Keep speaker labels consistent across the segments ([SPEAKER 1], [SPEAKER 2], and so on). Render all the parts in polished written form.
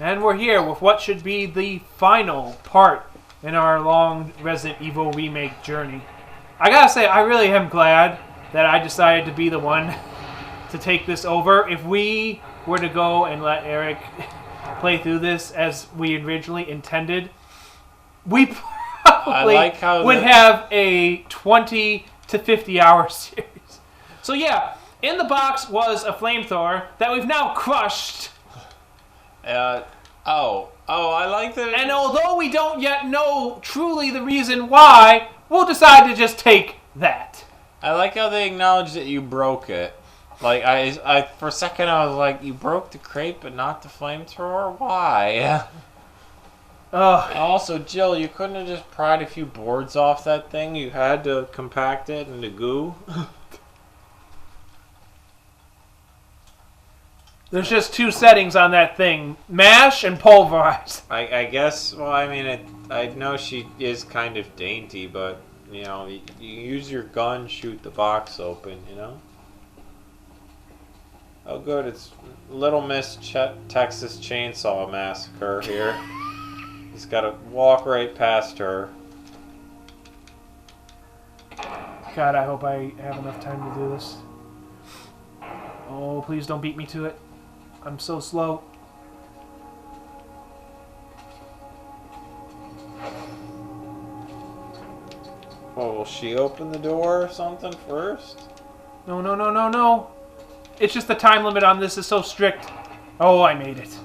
[SPEAKER 1] And we're here with what should be the final part in our long Resident Evil Remake journey. I gotta say, I really am glad that I decided to be the one to take this over. If we were to go and let Eric play through this as we originally intended, we probably would have a 20 to 50 hour series. So yeah, in the box was a flamethrower that we've now crushed.
[SPEAKER 2] I like that.
[SPEAKER 1] And although we don't yet know truly the reason why, we'll decide to just take that.
[SPEAKER 2] I like how they acknowledge that you broke it. Like, I for a second I was like, you broke the crate but not the flamethrower? Why? Also, Jill, you couldn't have just pried a few boards off that thing? You had to compact it into goo?
[SPEAKER 1] There's just two settings on that thing. Mash and pulverize.
[SPEAKER 2] I guess, well, I mean, I know she is kind of dainty, but, you know, you use your gun, shoot the box open, you know? Oh, good, it's Little Miss Texas Chainsaw Massacre here. He's got to walk right past her.
[SPEAKER 1] God, I hope I have enough time to do this. Oh, please don't beat me to it. I'm so slow.
[SPEAKER 2] Oh, will she open the door or something first?
[SPEAKER 1] No, no, no, no, no. It's just the time limit on this is so strict. Oh, I made it.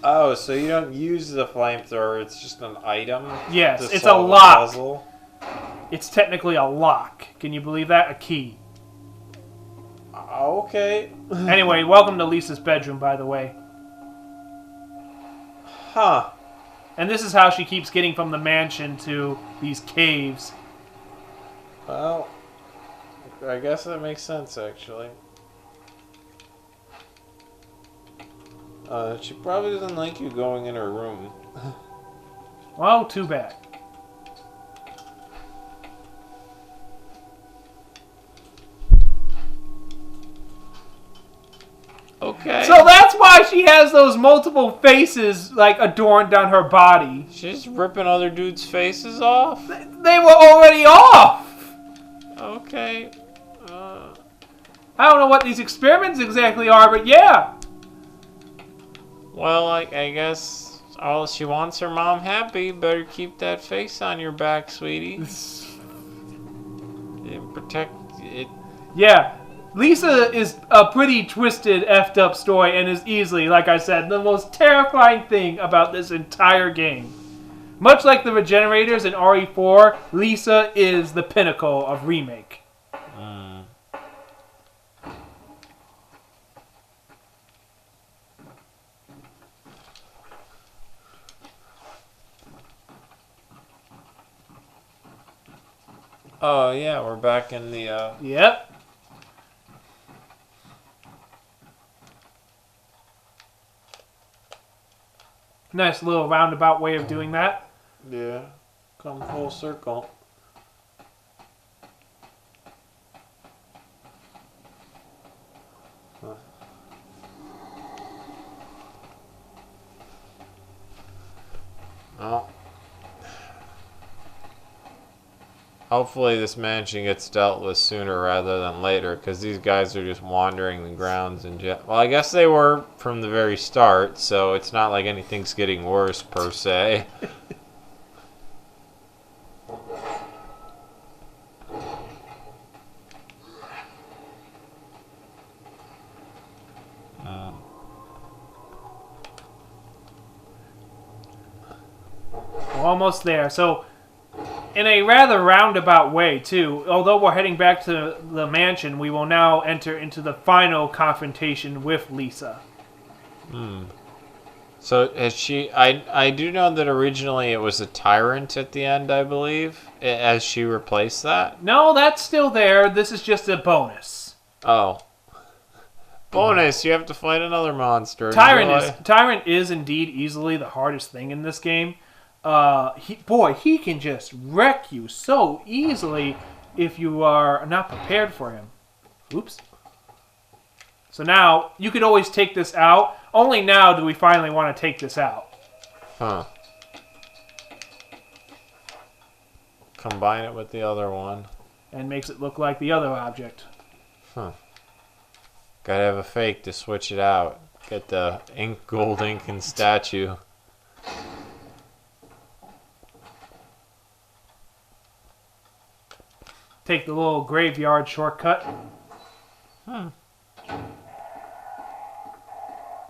[SPEAKER 2] Oh, so you don't use the flamethrower, it's just an item?
[SPEAKER 1] Yes, it's a lock.
[SPEAKER 2] Puzzle?
[SPEAKER 1] It's technically a lock. Can you believe that? A key.
[SPEAKER 2] Okay.
[SPEAKER 1] Anyway, welcome to Lisa's bedroom, by the way.
[SPEAKER 2] Huh.
[SPEAKER 1] And this is how she keeps getting from the mansion to these caves.
[SPEAKER 2] Well, I guess that makes sense, actually. She probably doesn't like you going in her room.
[SPEAKER 1] Well, too bad.
[SPEAKER 2] Okay.
[SPEAKER 1] So that's why she has those multiple faces, like, adorned on her body.
[SPEAKER 2] She's ripping other dudes' faces off?
[SPEAKER 1] They were already off!
[SPEAKER 2] Okay.
[SPEAKER 1] I don't know what these experiments exactly are, but yeah.
[SPEAKER 2] Well, I guess she wants her mom happy. Better keep that face on your back, sweetie. Protect it.
[SPEAKER 1] Yeah. Lisa is a pretty twisted, effed up story and is easily, like I said, the most terrifying thing about this entire game. Much like the Regenerators in RE4, Lisa is the pinnacle of Remake.
[SPEAKER 2] Oh, yeah, we're back in the,
[SPEAKER 1] Yep. Nice little roundabout way of doing that.
[SPEAKER 2] Yeah. Come full circle. Well, hopefully this mansion gets dealt with sooner rather than later, because these guys are just wandering the grounds and well, I guess they were from the very start, so it's not like anything's getting worse per se.
[SPEAKER 1] We're almost there. So, in a rather roundabout way, too, although we're heading back to the mansion, we will now enter into the final confrontation with Lisa.
[SPEAKER 2] So, has she... I do know that originally it was a tyrant at the end, I believe. Has she replaced that?
[SPEAKER 1] No, that's still there. This is just a bonus.
[SPEAKER 2] Oh. Bonus, you have to fight another monster.
[SPEAKER 1] Tyrant is indeed easily the hardest thing in this game. He can just wreck you so easily if you are not prepared for him. Oops. So now, you could always take this out. Only now do we finally want to take this out.
[SPEAKER 2] Huh. Combine it with the other one.
[SPEAKER 1] And makes it look like the other object.
[SPEAKER 2] Huh. Gotta have a fake to switch it out. Get the gold ink and statue.
[SPEAKER 1] Take the little graveyard shortcut.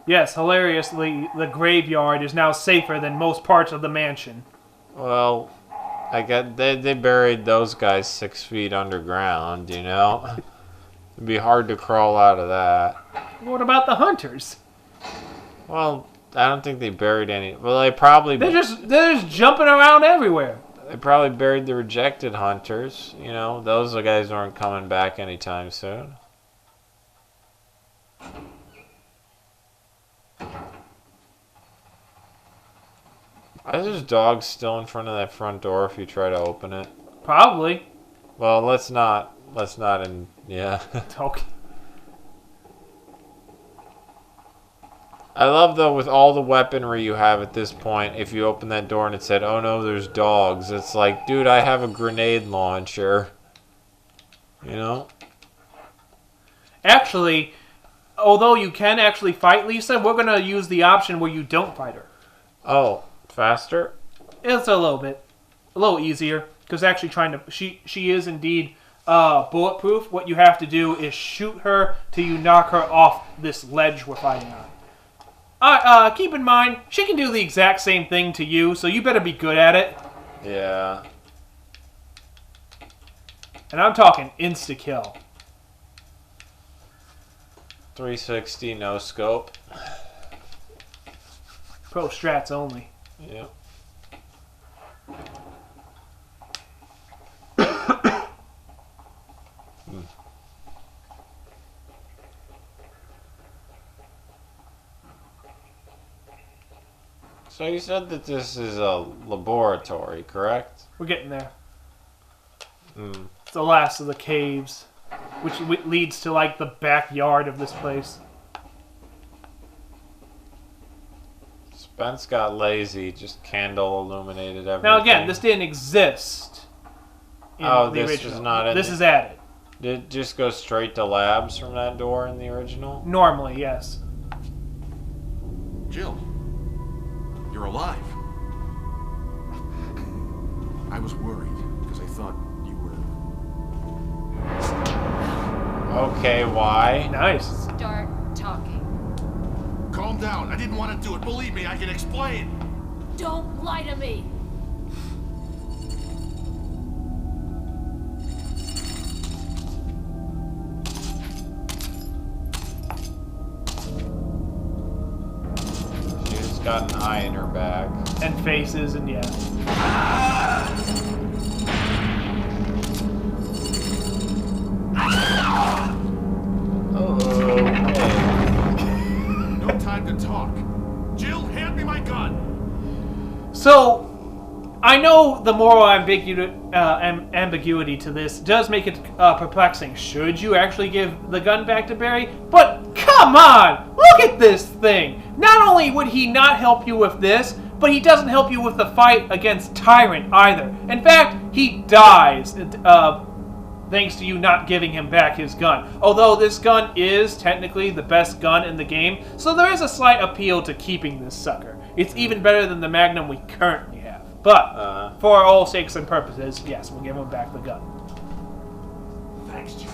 [SPEAKER 1] Yes, hilariously, the graveyard is now safer than most parts of the mansion.
[SPEAKER 2] Well, they buried those guys 6 feet underground, you know? It'd be hard to crawl out of that.
[SPEAKER 1] What about the hunters?
[SPEAKER 2] Well, I don't think they buried any. Well, they probably...
[SPEAKER 1] They're just jumping around everywhere.
[SPEAKER 2] They probably buried the rejected hunters. You know, those guys aren't coming back anytime soon. Are those dogs still in front of that front door if you try to open it?
[SPEAKER 1] Probably.
[SPEAKER 2] Well, let's not yeah.
[SPEAKER 1] Okay.
[SPEAKER 2] I love, though, with all the weaponry you have at this point, if you open that door and it said, oh no, there's dogs, it's like, dude, I have a grenade launcher. You know?
[SPEAKER 1] Actually, although you can actually fight Lisa, we're going to use the option where you don't fight her.
[SPEAKER 2] Oh, faster?
[SPEAKER 1] It's a little easier, because actually she is indeed bulletproof. What you have to do is shoot her till you knock her off this ledge we're fighting on. Keep in mind, she can do the exact same thing to you, so you better be good at it.
[SPEAKER 2] Yeah.
[SPEAKER 1] And I'm talking insta-kill.
[SPEAKER 2] 360, no scope.
[SPEAKER 1] Pro strats only.
[SPEAKER 2] Yep. So you said that this is a laboratory, correct?
[SPEAKER 1] We're getting there. It's the last of the caves, which leads to, like, the backyard of this place.
[SPEAKER 2] Spence got lazy, just candle illuminated everything.
[SPEAKER 1] Now again, this didn't exist in the
[SPEAKER 2] this
[SPEAKER 1] original.
[SPEAKER 2] is not in
[SPEAKER 1] This is added.
[SPEAKER 2] Did it just go straight to labs from that door in the original?
[SPEAKER 1] Normally, yes.
[SPEAKER 3] Jill, you're alive. I was worried because I thought you were...
[SPEAKER 2] Okay, why?
[SPEAKER 1] Nice.
[SPEAKER 4] Start talking.
[SPEAKER 3] Calm down. I didn't want to do it. Believe me, I can explain.
[SPEAKER 4] Don't lie to me.
[SPEAKER 2] She's got an eye in her back.
[SPEAKER 1] And faces, and yeah.
[SPEAKER 2] Oh, hey.
[SPEAKER 3] No time to talk. Jill, hand me my gun.
[SPEAKER 1] So, I know the moral ambiguity to this does make it perplexing. Should you actually give the gun back to Barry? But come on! Look at this thing! Not only would he not help you with this, but he doesn't help you with the fight against Tyrant either. In fact, he dies thanks to you not giving him back his gun. Although this gun is technically the best gun in the game, so there is a slight appeal to keeping this sucker. It's even better than the Magnum we currently have. But, for all sakes and purposes, yes, we'll give him back the gun.
[SPEAKER 3] Thanks, Jill.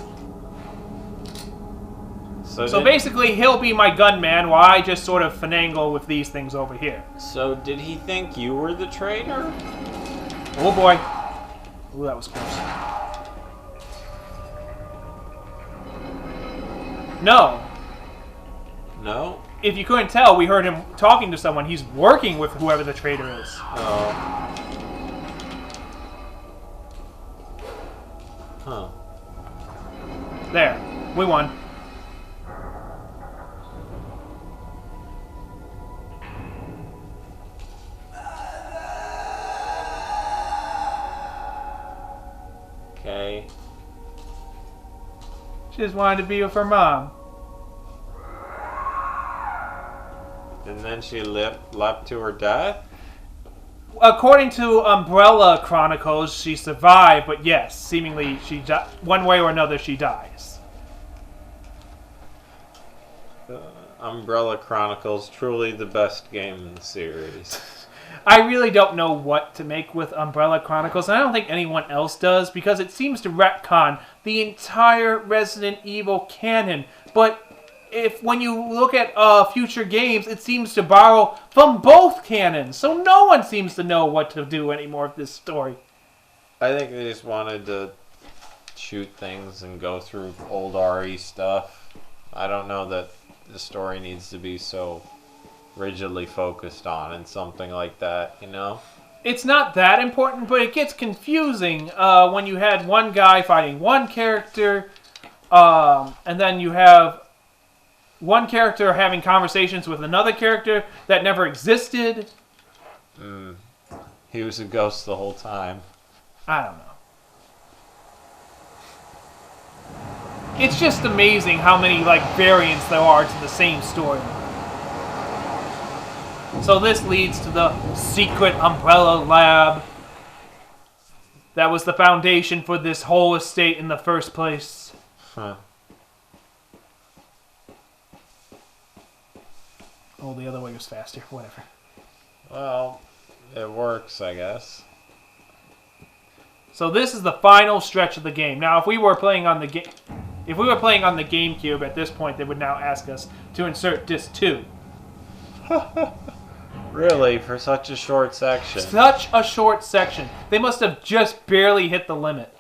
[SPEAKER 1] So basically, he'll be my gunman while I just sort of finagle with these things over here.
[SPEAKER 2] So did he think you were the traitor?
[SPEAKER 1] Oh boy. Ooh, that was close. No.
[SPEAKER 2] No?
[SPEAKER 1] If you couldn't tell, we heard him talking to someone. He's working with whoever the traitor is.
[SPEAKER 2] Oh. Huh.
[SPEAKER 1] There. We won.
[SPEAKER 2] Okay.
[SPEAKER 1] She just wanted to be with her mom.
[SPEAKER 2] And then she leapt to her death?
[SPEAKER 1] According to Umbrella Chronicles, she survived, but yes, seemingly one way or another she dies.
[SPEAKER 2] Umbrella Chronicles, truly the best game in the series.
[SPEAKER 1] I really don't know what to make with Umbrella Chronicles, and I don't think anyone else does, because it seems to retcon the entire Resident Evil canon. But when you look at future games, it seems to borrow from both canons, so no one seems to know what to do anymore with this story.
[SPEAKER 2] I think they just wanted to shoot things and go through old RE stuff. I don't know that the story needs to be so rigidly focused on and something like that, you know?
[SPEAKER 1] It's not that important, but it gets confusing when you had one guy fighting one character, and then you have one character having conversations with another character that never existed.
[SPEAKER 2] He was a ghost the whole time.
[SPEAKER 1] I don't know. It's just amazing how many variants there are to the same story. So this leads to the secret Umbrella Lab. That was the foundation for this whole estate in the first place.
[SPEAKER 2] Huh.
[SPEAKER 1] Oh, the other way was faster. Whatever.
[SPEAKER 2] Well, it works, I guess.
[SPEAKER 1] So this is the final stretch of the game. Now, if we were playing on the GameCube at this point, they would now ask us to insert disc 2.
[SPEAKER 2] Really, for such a short section?
[SPEAKER 1] Such a short section. They must have just barely hit the limit.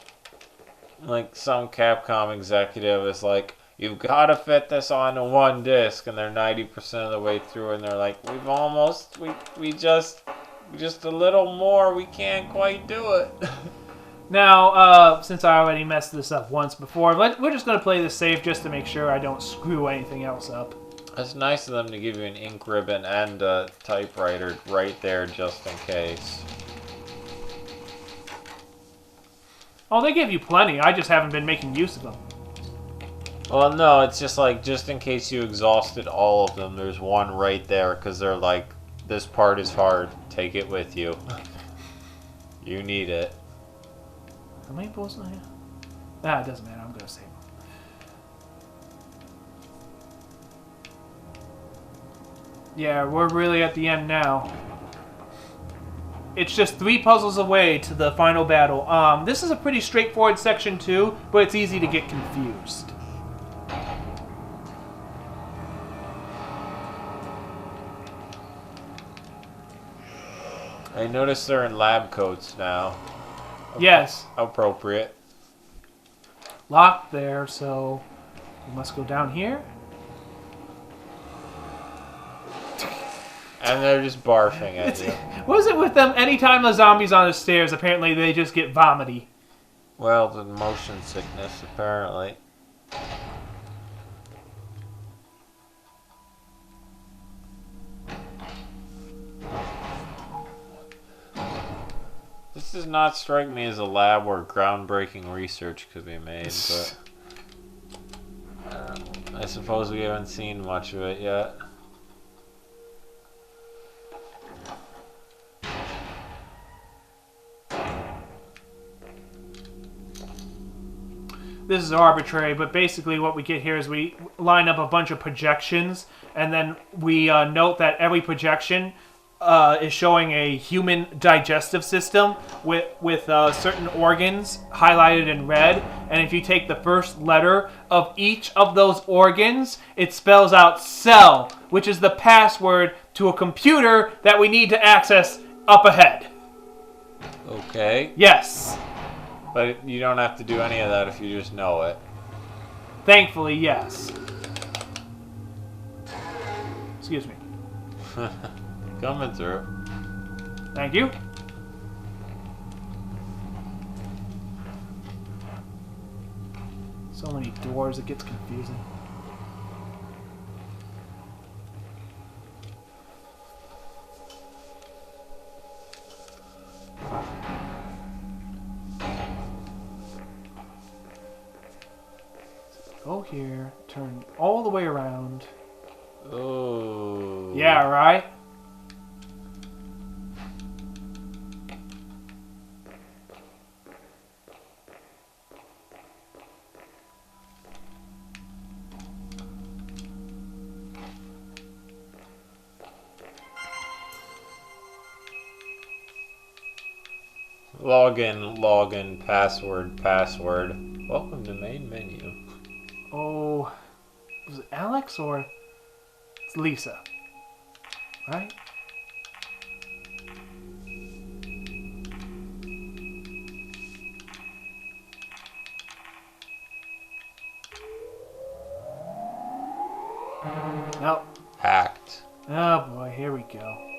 [SPEAKER 2] Like some Capcom executive is like, you've got to fit this onto one disc, and they're 90% of the way through, and they're like, we just a little more, we can't quite do it.
[SPEAKER 1] Now, since I already messed this up once before, we're just going to play this save just to make sure I don't screw anything else up.
[SPEAKER 2] It's nice of them to give you an ink ribbon and a typewriter right there just in case.
[SPEAKER 1] Oh, they give you plenty. I just haven't been making use of them.
[SPEAKER 2] Well, no, it's just like, just in case you exhausted all of them, there's one right there, because they're like, this part is hard, take it with you. You need it.
[SPEAKER 1] How many bullets do I have? Nah, it doesn't matter. I'm going to save them. Yeah, we're really at the end now. It's just 3 puzzles away to the final battle. This is a pretty straightforward section too, but it's easy to get confused.
[SPEAKER 2] I noticed they're in lab coats now.
[SPEAKER 1] Yes.
[SPEAKER 2] Appropriate.
[SPEAKER 1] Locked there, so we must go down here.
[SPEAKER 2] And they're just barfing at you.
[SPEAKER 1] What is it with them? Anytime a zombie's on the stairs, apparently they just get vomity.
[SPEAKER 2] Well, the motion sickness, apparently. This does not strike me as a lab where groundbreaking research could be made, but I suppose we haven't seen much of it yet.
[SPEAKER 1] This is arbitrary, but basically what we get here is we line up a bunch of projections, and then we note that every projection is showing a human digestive system with certain organs highlighted in red. And if you take the first letter of each of those organs, it spells out cell, which is the password to a computer that we need to access up ahead.
[SPEAKER 2] Okay.
[SPEAKER 1] Yes.
[SPEAKER 2] But you don't have to do any of that if you just know it.
[SPEAKER 1] Thankfully, yes. Excuse me.
[SPEAKER 2] Coming through.
[SPEAKER 1] Thank you. So many doors, it gets confusing. Go here, turn all the way around.
[SPEAKER 2] Oh. Ooh.
[SPEAKER 1] Yeah, right?
[SPEAKER 2] Login, password. Welcome to main menu.
[SPEAKER 1] Oh, was it Alex or it's Lisa? Right? Nope.
[SPEAKER 2] Hacked.
[SPEAKER 1] Oh boy, here we go.